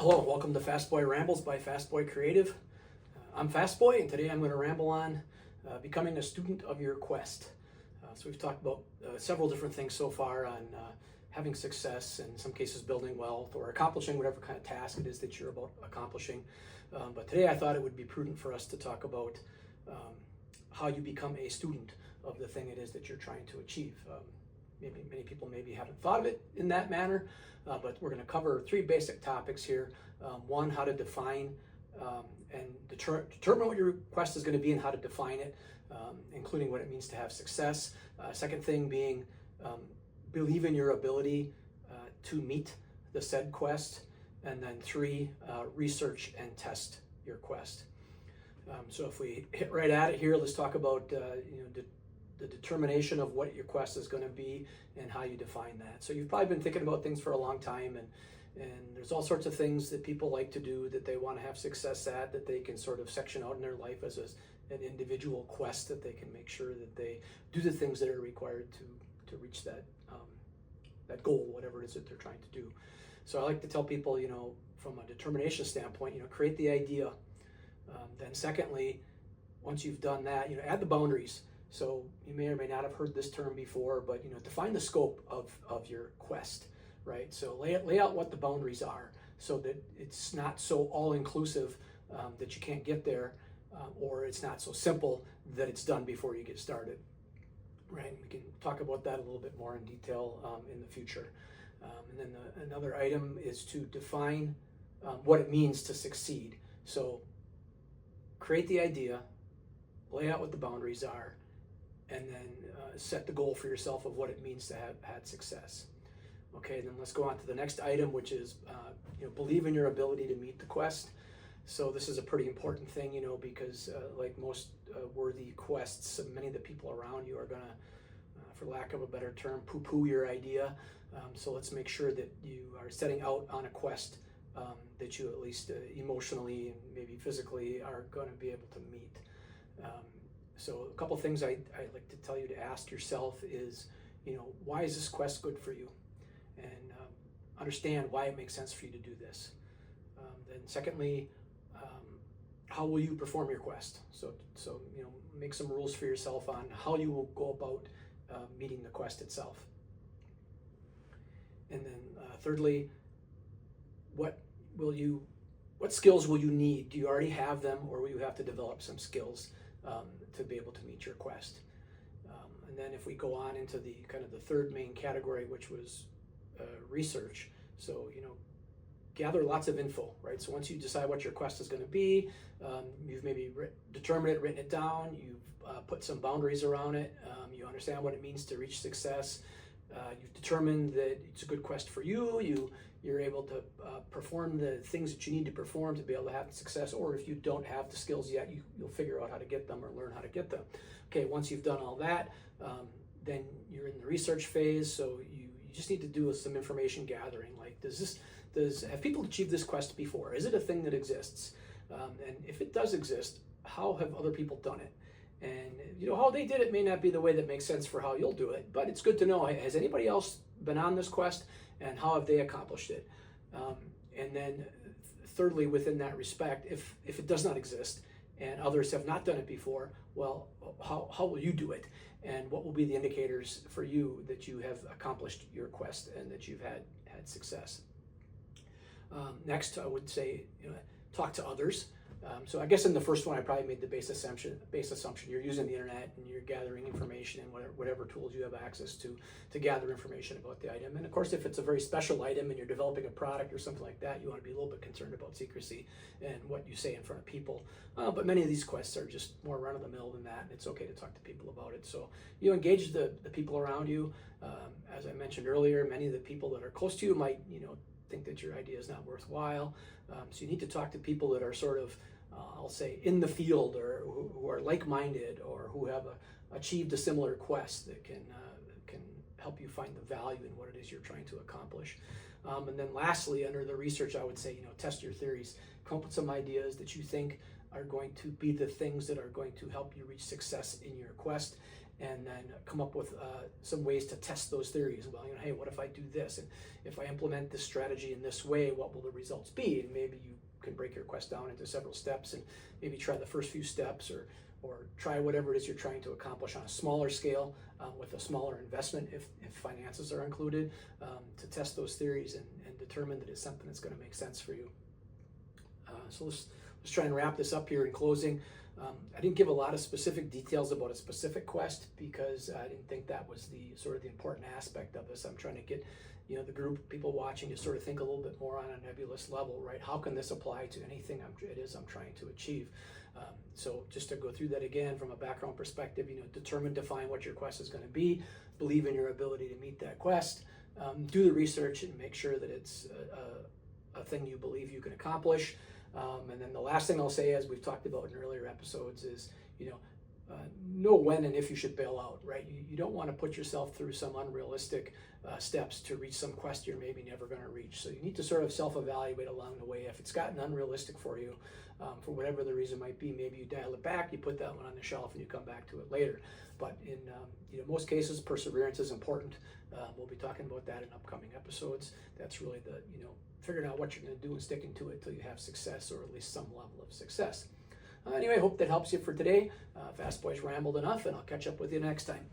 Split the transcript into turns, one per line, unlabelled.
Hello, welcome to fasboyRambles by Fastboy Creative. I'm Fastboy, and today I'm going to ramble on becoming a student of your quest. So we've talked about several different things so far on having success, in some cases building wealth, or accomplishing whatever kind of task it is that you're about accomplishing. But today I thought it would be prudent for us to talk about how you become a student of the thing it is that you're trying to achieve. Maybe many people maybe haven't thought of it in that manner, but we're going to cover three basic topics here. One, how to define and determine what your quest is going to be and how to define it, including what it means to have success. Second thing being believe in your ability to meet the said quest. And then three, research and test your quest. So if we hit right at it here, let's talk about the determination of what your quest is going to be and how you define that. So you've probably been thinking about things for a long time, and there's all sorts of things that people like to do that they want to have success at, that they can sort of section out in their life as an individual quest, that they can make sure that they do the things that are required to reach that goal, whatever it is that they're trying to do. So I like to tell people, from a determination standpoint, create the idea. Then secondly, once you've done that, add the boundaries. So you may or may not have heard this term before, but define the scope of your quest, right? So lay out what the boundaries are, so that it's not so all-inclusive that you can't get there, or it's not so simple that it's done before you get started, right? We can talk about that a little bit more in detail in the future. And then another item is to define what it means to succeed. So create the idea, lay out what the boundaries are, and then set the goal for yourself of what it means to have had success. Okay, then let's go on to the next item, which is believe in your ability to meet the quest. So this is a pretty important thing, because like most worthy quests, many of the people around you are going to, for lack of a better term, poo-poo your idea. So let's make sure that you are setting out on a quest that you at least emotionally and maybe physically are going to be able to meet. So a couple things I like to tell you to ask yourself is, why is this quest good for you? And understand why it makes sense for you to do this. Then secondly, how will you perform your quest? So make some rules for yourself on how you will go about meeting the quest itself. And then thirdly, what skills will you need? Do you already have them, or will you have to develop some skills to be able to meet your quest? And then if we go on into the kind of the third main category, which was research. So gather lots of info, right? So once you decide what your quest is going to be, you've maybe determined it, written it down, you've put some boundaries around it, you understand what it means to reach success, you've determined that it's a good quest for you, you're able to perform the things that you need to perform to be able to have success, or if you don't have the skills yet, you'll figure out how to get them or learn how to get them. Okay, once you've done all that, then you're in the research phase, so you just need to do some information gathering, like have people achieved this quest before? Is it a thing that exists? And if it does exist, how have other people done it? And how they did it may not be the way that makes sense for how you'll do it, but it's good to know, has anybody else been on this quest, and how have they accomplished it? And then thirdly, within that respect, if it does not exist and others have not done it before, well, how will you do it? And what will be the indicators for you that you have accomplished your quest and that you've had success? Next, I would say, talk to others. So I guess in the first one, I probably made the base assumption you're using the internet and you're gathering information and whatever tools you have access to gather information about the item. And of course, if it's a very special item and you're developing a product or something like that, you want to be a little bit concerned about secrecy and what you say in front of people. But many of these quests are just more run-of-the-mill than that, and it's okay to talk to people about it. So you engage the people around you. As I mentioned earlier, many of the people that are close to you might, think that your idea is not worthwhile. So you need to talk to people that are sort of, I'll say, in the field, or who are like-minded, or who have achieved a similar quest that can help you find the value in what it is you're trying to accomplish. And then lastly, under the research, I would say, test your theories. Come up with some ideas that you think are going to be the things that are going to help you reach success in your quest, and then come up with some ways to test those theories. Well, hey, what if I do this? And if I implement this strategy in this way, what will the results be? And maybe you can break your quest down into several steps and maybe try the first few steps, or try whatever it is you're trying to accomplish on a smaller scale with a smaller investment if finances are included, to test those theories and determine that it's something that's going to make sense for you. So let's try and wrap this up here in closing. I didn't give a lot of specific details about a specific quest because I didn't think that was the sort of the important aspect of this. I'm trying to get the group of people watching to sort of think a little bit more on a nebulous level, right? How can this apply to anything it is I'm trying to achieve? So just to go through that again from a background perspective, define what your quest is going to be, believe in your ability to meet that quest, do the research and make sure that it's a thing you believe you can accomplish. And then the last thing I'll say, as we've talked about in earlier episodes, is know when and if you should bail out, right? You don't want to put yourself through some unrealistic steps to reach some quest you're maybe never going to reach. So you need to sort of self-evaluate along the way. If it's gotten unrealistic for you, for whatever the reason might be, maybe you dial it back, you put that one on the shelf, and you come back to it later. But in most cases, perseverance is important. We'll be talking about that in upcoming episodes. That's really the figuring out what you're going to do and sticking to it till you have success, or at least some level of success. Anyway, hope that helps you for today. Fast Boys rambled enough, and I'll catch up with you next time.